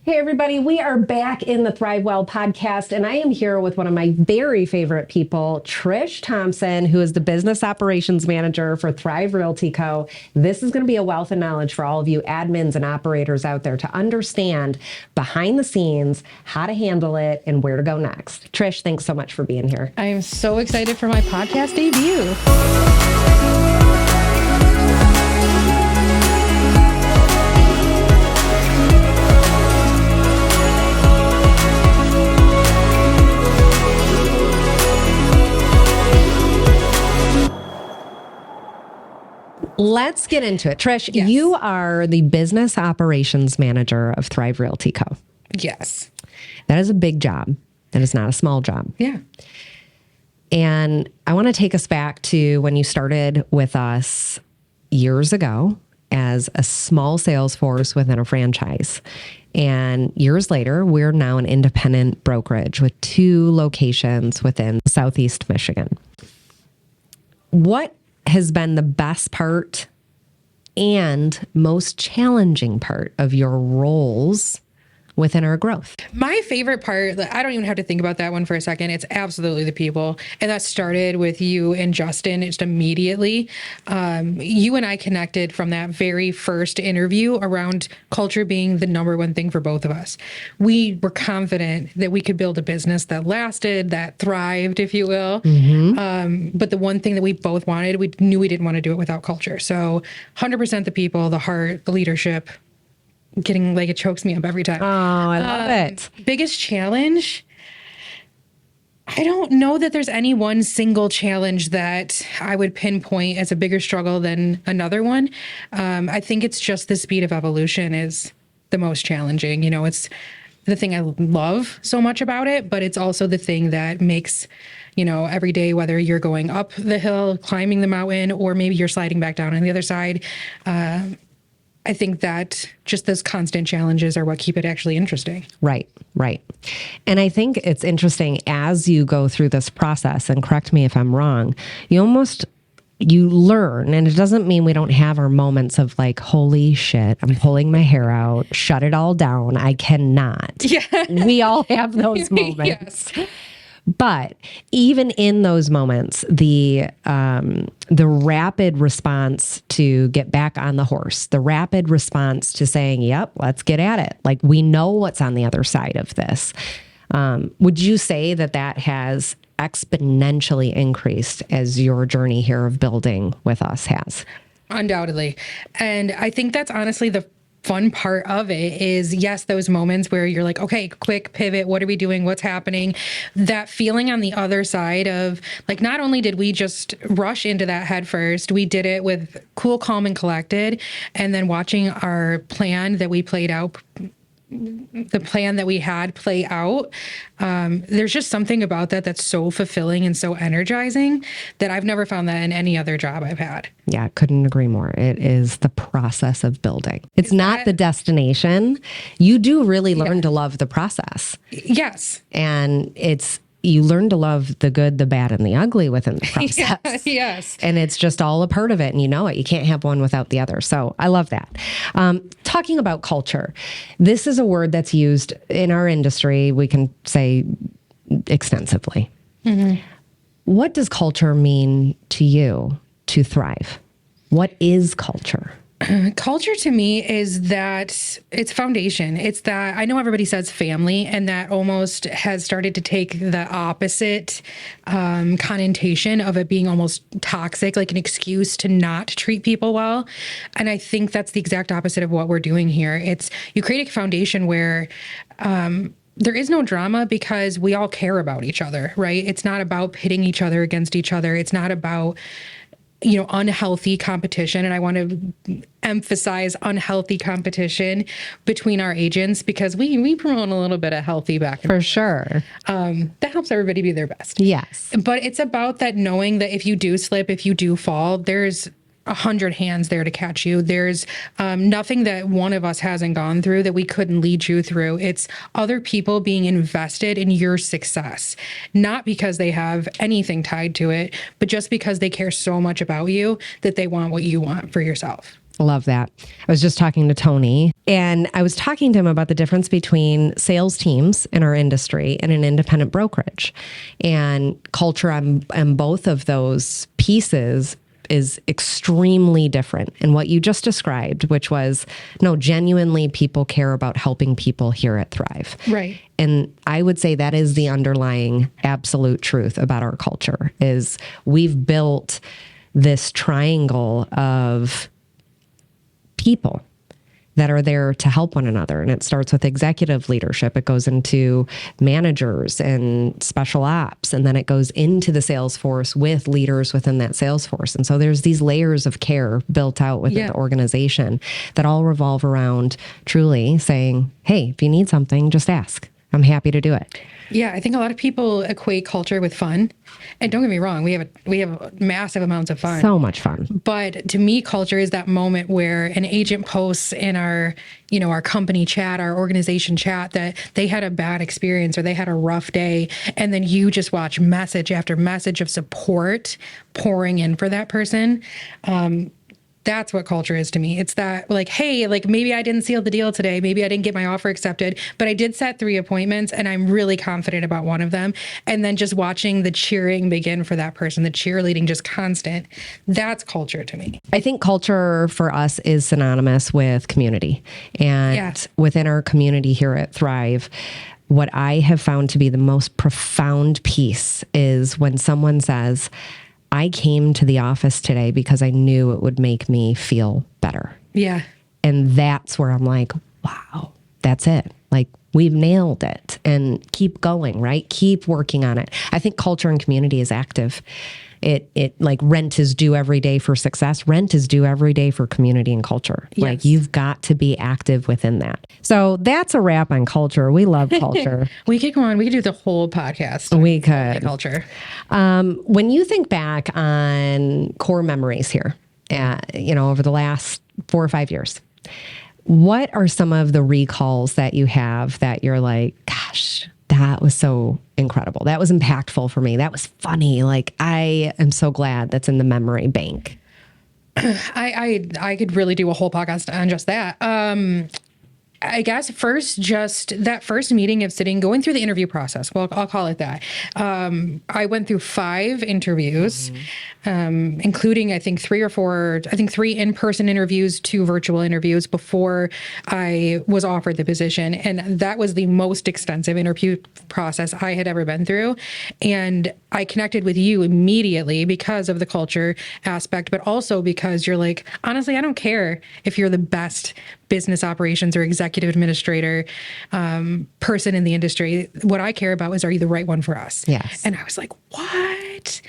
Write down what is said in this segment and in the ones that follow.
Hey, everybody. We are back in the Thrive Well podcast, and I am here with one of my very favorite people, Trish Thompson, who is the business operations manager for Thrive Realty Co. This is going to be a wealth of knowledge for all of you admins and operators out there to understand behind the scenes, how to handle it, and where to go next. Trish, thanks so much for being here. I am so excited for my podcast debut. Let's get into it. Trish, Yes. You are the business operations manager of Thrive Realty Co. Yes. That is a big job. That is not a small job. Yeah. And I want to take us back to when you started with us years ago as a small sales force within a franchise. And years later, we're now an independent brokerage with 2 locations within Southeast Michigan. What has been the best part and most challenging part of your roles within our growth? My favorite part, I don't even have to think about that one for a second. It's absolutely the people. And that started with you and Justin just immediately. You and I connected from that very first interview around culture being the number one thing for both of us. We were confident that we could build a business that lasted, that thrived, if you will. But the one thing that we both wanted, we knew we didn't want to do it without culture. So 100% the people, the heart, the leadership. Getting like it chokes me up every time. Oh, I love it. Biggest challenge? I don't know that there's any one single challenge that I would pinpoint as a bigger struggle than another one. I think it's just the speed of evolution is the most challenging. You know, it's the thing I love so much about it, but it's also the thing that makes, you know, every day, whether you're going up the hill, climbing the mountain, or maybe you're sliding back down on the other side, I think that just those constant challenges are what keep it actually interesting. Right. And I think it's interesting as you go through this process, and correct me if I'm wrong, you learn, and it doesn't mean we don't have our moments of like, holy shit, I'm pulling my hair out, shut it all down. I cannot. Yeah. We all have those moments. Yes. But even in those moments, the rapid response to get back on the horse, the rapid response to saying, yep, let's get at it. Like, we know what's on the other side of this. Would you say that that has exponentially increased as your journey here of building with us has? Undoubtedly. And I think that's honestly the fun part of it is, yes, those moments where you're like, okay, quick pivot. What are we doing? What's happening? That feeling on the other side of like, not only did we just rush into that head first, we did it with cool, calm, and collected. And then watching our plan that we played out, the plan that we had play out. There's just something about that that's so fulfilling and so energizing that I've never found that in any other job I've had. Yeah, couldn't agree more. It is the process of building. It's not the destination. You do really learn to love the process. Yes. And you learn to love the good, the bad, and the ugly within the process. Yes. And it's just all a part of it. And you know it. You can't have one without the other. So I love that. Talking about culture, this is a word that's used in our industry, we can say extensively. Mm-hmm. What does culture mean to you to thrive? What is culture? Culture to me is that it's foundation. It's that I know everybody says family, and that almost has started to take the opposite connotation of it being almost toxic, like an excuse to not treat people well. And I think that's the exact opposite of what we're doing here. It's you create a foundation where there is no drama because we all care about each other, right? It's not about pitting each other against each other. It's not about unhealthy competition. And I want to emphasize unhealthy competition between our agents because we promote a little bit of healthy back and For forth. sure. That helps everybody be their best. Yes. But it's about that knowing that if you do slip, if you do fall, there's 100 hands there to catch you. There's nothing that one of us hasn't gone through that we couldn't lead you through. It's other people being invested in your success, not because they have anything tied to it, but just because they care so much about you that they want what you want for yourself. Love that. I was just talking to Tony, and I was talking to him about the difference between sales teams in our industry and an independent brokerage. And culture on both of those pieces is extremely different. And what you just described, which was, no, genuinely people care about helping people here at Thrive. Right. And I would say that is the underlying absolute truth about our culture, is we've built this triangle of people that are there to help one another. And it starts with executive leadership. It goes into managers and special ops. And then it goes into the sales force with leaders within that sales force. And so there's these layers of care built out within the organization that all revolve around truly saying, hey, if you need something, just ask. I'm happy to do it. Yeah, I think a lot of people equate culture with fun. And don't get me wrong, we have massive amounts of fun. So much fun. But to me, culture is that moment where an agent posts in our company chat, our organization chat, that they had a bad experience or they had a rough day. And then you just watch message after message of support pouring in for that person. That's what culture is to me. It's that, like, hey, like, maybe I didn't seal the deal today. Maybe I didn't get my offer accepted, but I did set 3 appointments and I'm really confident about one of them. And then just watching the cheering begin for that person, the cheerleading just constant. That's culture to me. I think culture for us is synonymous with community. And within our community here at Thrive, what I have found to be the most profound piece is when someone says, I came to the office today because I knew it would make me feel better. Yeah. And that's where I'm like, wow, that's it. Like, we've nailed it, and keep going, right? Keep working on it. I think culture and community is active. It like rent is due every day for success. Rent is due every day for community and culture. Yes. Like, you've got to be active within that. So that's a wrap on culture. We love culture. We could go on. We could do the whole podcast. We could. Culture. When you think back on core memories here, over the last 4 or 5 years, what are some of the recalls that you have that you're like, gosh, that was so incredible. That was impactful for me. That was funny. Like, I am so glad that's in the memory bank. I could really do a whole podcast on just that. I guess just that first meeting of going through the interview process. Well, I'll call it that. I went through 5 interviews, including, I think, 3 in-person interviews, 2 virtual interviews before I was offered the position. And that was the most extensive interview process I had ever been through. And I connected with you immediately because of the culture aspect, but also because you're like, honestly, I don't care if you're the best business operations or executive administrator person in the industry. What I care about is, are you the right one for us? Yes. And I was like, what?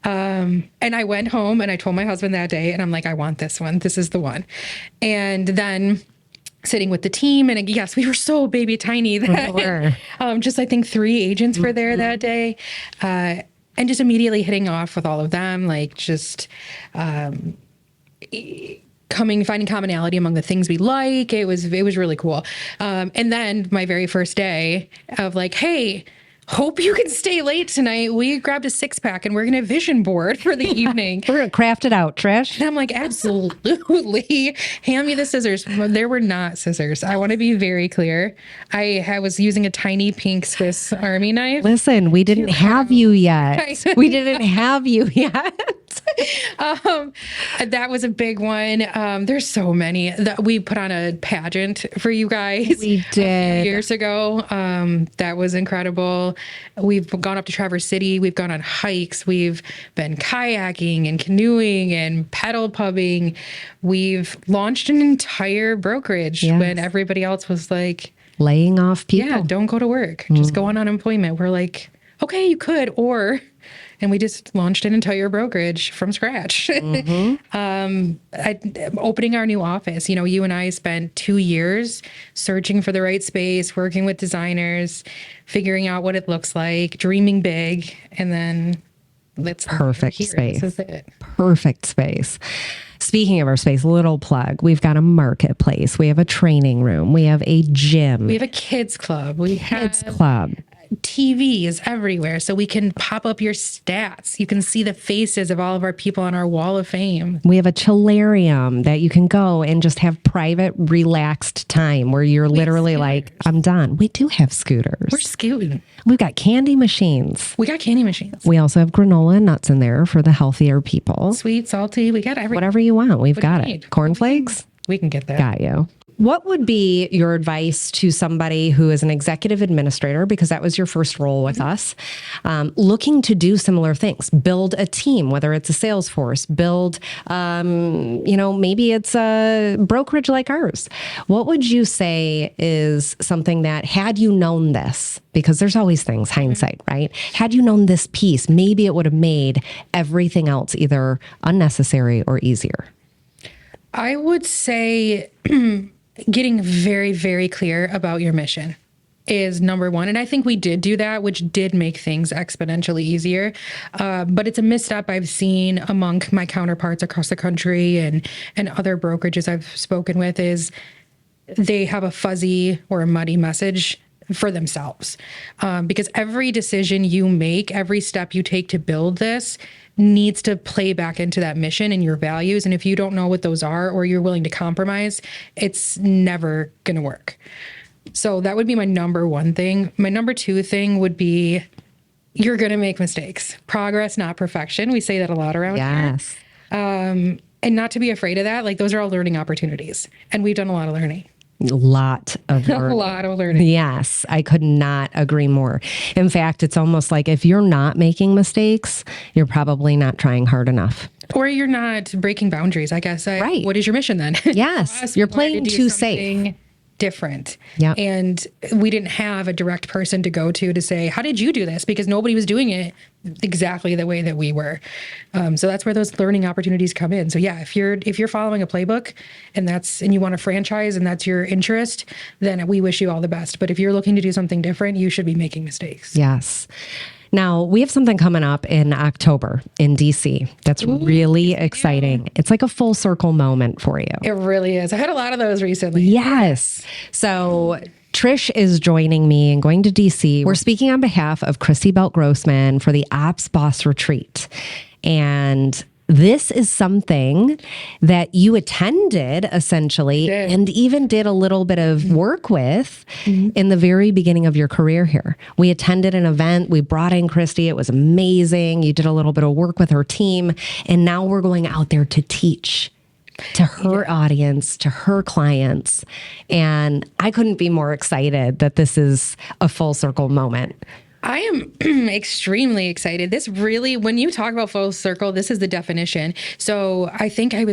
And I went home and I told my husband that day, and I'm like, I want this one. This is the one. And then sitting with the team, and yes, we were so baby tiny that just, I think 3 agents were there that day. And just immediately hitting off with all of them, like just finding commonality among the things we like. It was really cool. And then my very first day of like, hey, hope you can stay late tonight. We grabbed a 6-pack and we're going to vision board for the evening. We're going to craft it out, Trish. And I'm like, absolutely. Hand me the scissors. There were not scissors. I want to be very clear. I was using a tiny pink Swiss Army knife. Listen, we didn't have you yet. We didn't have you yet. That was a big one. There's so many that we put on a pageant for you guys. We did years ago. That was incredible. We've gone up to Traverse City. We've gone on hikes. We've been kayaking and canoeing and pedal pubbing. We've launched an entire brokerage when everybody else was like laying off people. Yeah, don't go to work. Just go on unemployment. We're like, okay, you could, and we just launched an entire brokerage from scratch. Opening our new office. You and I spent 2 years searching for the right space, working with designers, figuring out what it looks like, dreaming big, and then perfect space. This is it. Perfect space. Speaking of our space, little plug, we've got a marketplace. We have a training room. We have a gym. We have a kids club. TV is everywhere, so we can pop up your stats. You can see the faces of all of our people on our wall of fame. We have a chillarium that you can go and just have private, relaxed time where you're literally like, I'm done. We do have scooters. We're scooting. We've got candy machines. We got candy machines. We also have granola and nuts in there for the healthier people. Sweet, salty. We got everything. Whatever you want, we've got it. Cornflakes? We can get that. Got you. What would be your advice to somebody who is an executive administrator, because that was your first role with us, looking to do similar things, build a team, whether it's a sales force, build, maybe it's a brokerage like ours. What would you say is something that, had you known this, because there's always things, hindsight, right? Had you known this piece, maybe it would have made everything else either unnecessary or easier? I would say getting very, very clear about your mission is number one. And I think we did do that, which did make things exponentially easier. But it's a misstep I've seen among my counterparts across the country and other brokerages I've spoken with is they have a fuzzy or a muddy message for themselves. Because every decision you make, every step you take to build this needs to play back into that mission and your values. And if you don't know what those are, or you're willing to compromise, it's never going to work. So that would be my number one thing. My number two thing would be, you're going to make mistakes. Progress, not perfection. We say that a lot around here. And not to be afraid of that. Like, those are all learning opportunities. And we've done a lot of learning. A lot of learning. Yes, I could not agree more. In fact, it's almost like if you're not making mistakes, you're probably not trying hard enough. Or you're not breaking boundaries, I guess. Right. What is your mission then? Yes, you're playing too safe. Different. Yeah. And we didn't have a direct person to go to say, how did you do this? Because nobody was doing it exactly the way that we were. So that's where those learning opportunities come in. So yeah, if you're following a playbook and you want a franchise and that's your interest, then we wish you all the best. But if you're looking to do something different, you should be making mistakes. Yes. Now, we have something coming up in October in DC that's really exciting. It's like a full circle moment for you. It really is. I had a lot of those recently. Yes. So Trish is joining me and going to DC. We're speaking on behalf of Christy Belt Grossman for the Ops Boss Retreat. And this is something that you attended essentially and even did a little bit of work with in the very beginning of your career here. We attended an event. We brought in Christy. It was amazing. You did a little bit of work with her team. And now we're going out there to teach to her audience, to her clients. And I couldn't be more excited that this is a full circle moment. I am extremely excited. This really, when you talk about full circle, this is the definition. So I think I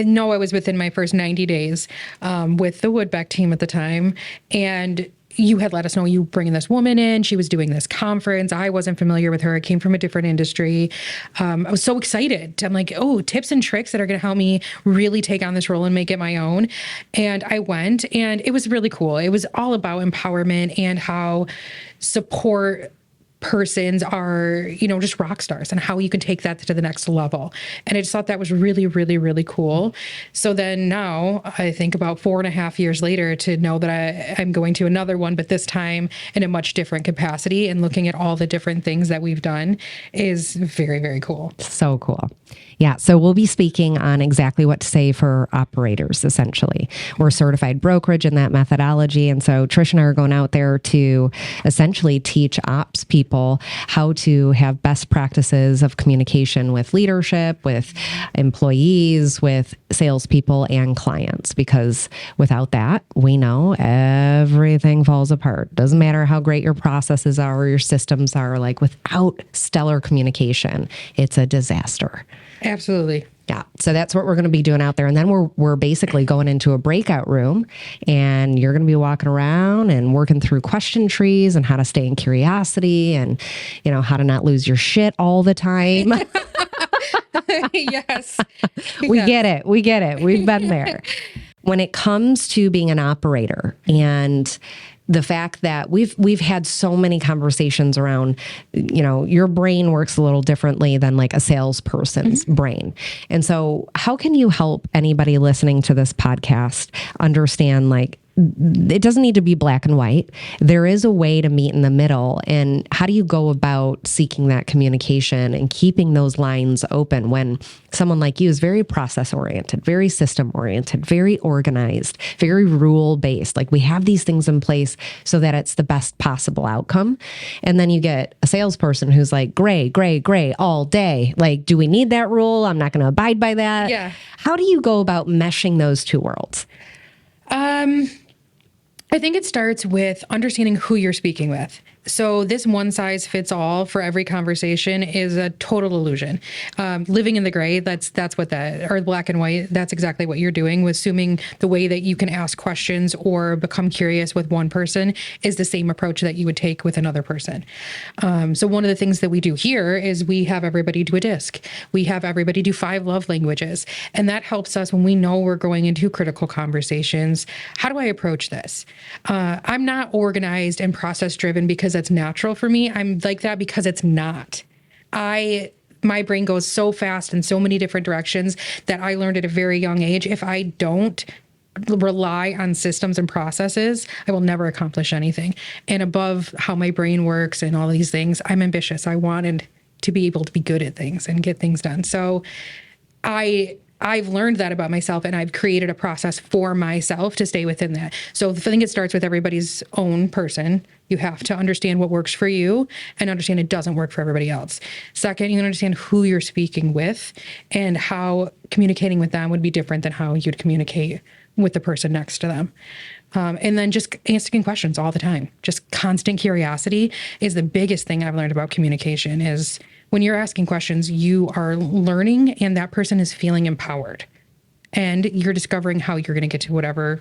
know I was within my first 90 days with the Woodbeck team at the time. And you had let us know you bringing this woman in. She was doing this conference. I wasn't familiar with her. I came from a different industry. I was so excited. I'm like, oh, tips and tricks that are going to help me really take on this role and make it my own. And I went, and it was really cool. It was all about empowerment and how support persons are, just rock stars and how you can take that to the next level. And I just thought that was really, really, really cool. So then now I think about 4.5 years later to know that I'm going to another one, but this time in a much different capacity, and looking at all the different things that we've done is very, very cool. So cool. Yeah. So we'll be speaking on exactly what to say for operators, essentially. We're certified brokerage in that methodology. And so Trish and I are going out there to essentially teach ops people how to have best practices of communication with leadership, with employees, with salespeople and clients. Because without that, we know everything falls apart. Doesn't matter how great your processes are or your systems are, like without stellar communication, it's a disaster. Absolutely. Yeah. So that's what we're going to be doing out there. And then we're basically going into a breakout room, and you're going to be walking around and working through question trees and how to stay in curiosity and, how to not lose your shit all the time. Yes. We get it. We've been there. When it comes to being an operator and the fact that we've had so many conversations around, your brain works a little differently than like a salesperson's brain. And so how can you help anybody listening to this podcast understand like it doesn't need to be black and white. There is a way to meet in the middle. And how do you go about seeking that communication and keeping those lines open when someone like you is very process oriented, very system oriented, very organized, very rule based? Like, we have these things in place so that it's the best possible outcome. And then you get a salesperson who's like, gray, gray, gray all day. Like, do we need that rule? I'm not going to abide by that. Yeah. How do you go about meshing those two worlds? I think it starts with understanding who you're speaking with. So this one size fits all for every conversation is a total illusion. Living in the gray, that's what that, or black and white, that's exactly what you're doing, with assuming the way that you can ask questions or become curious with one person is the same approach that you would take with another person. So one of the things that we do here is we have everybody do a disc. We have everybody do 5 love languages. And that helps us when we know we're going into critical conversations. How do I approach this? I'm not organized and process driven because that's natural for me. I'm like that because it's not. My brain goes so fast in so many different directions that I learned at a very young age. If I don't rely on systems and processes, I will never accomplish anything. And above how my brain works and all these things, I'm ambitious. I wanted to be able to be good at things and get things done. So I've learned that about myself, and I've created a process for myself to stay within that. So I think it starts with everybody's own person. You have to understand what works for you and understand it doesn't work for everybody else. Second, you understand who you're speaking with and how communicating with them would be different than how you'd communicate with the person next to them. And then just asking questions all the time. Just constant curiosity is the biggest thing I've learned about communication. Is when you're asking questions, you are learning and that person is feeling empowered. And you're discovering how you're going to get to whatever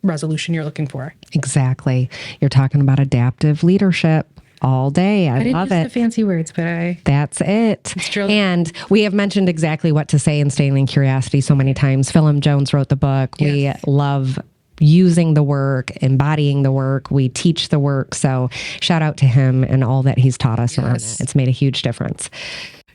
resolution you're looking for. Exactly. You're talking about adaptive leadership all day. I love it. The fancy words, but that's it. It's true. And we have mentioned exactly what to say in Staying in Curiosity so many times. Philip Jones wrote the book. Yes. We love using the work, embodying the work. We teach the work. So shout out to him and all that he's taught us around it. It's made a huge difference.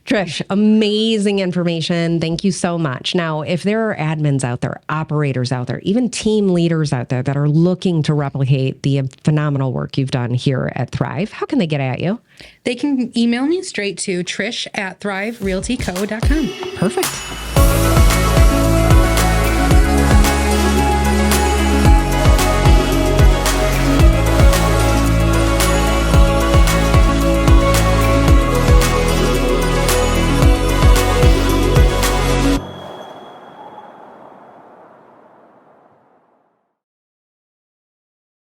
Trish, amazing information. Thank you so much. Now, if there are admins out there, operators out there, even team leaders out there that are looking to replicate the phenomenal work you've done here at Thrive, how can they get at you? They can email me straight to trish@thriverealtyco.com. Perfect.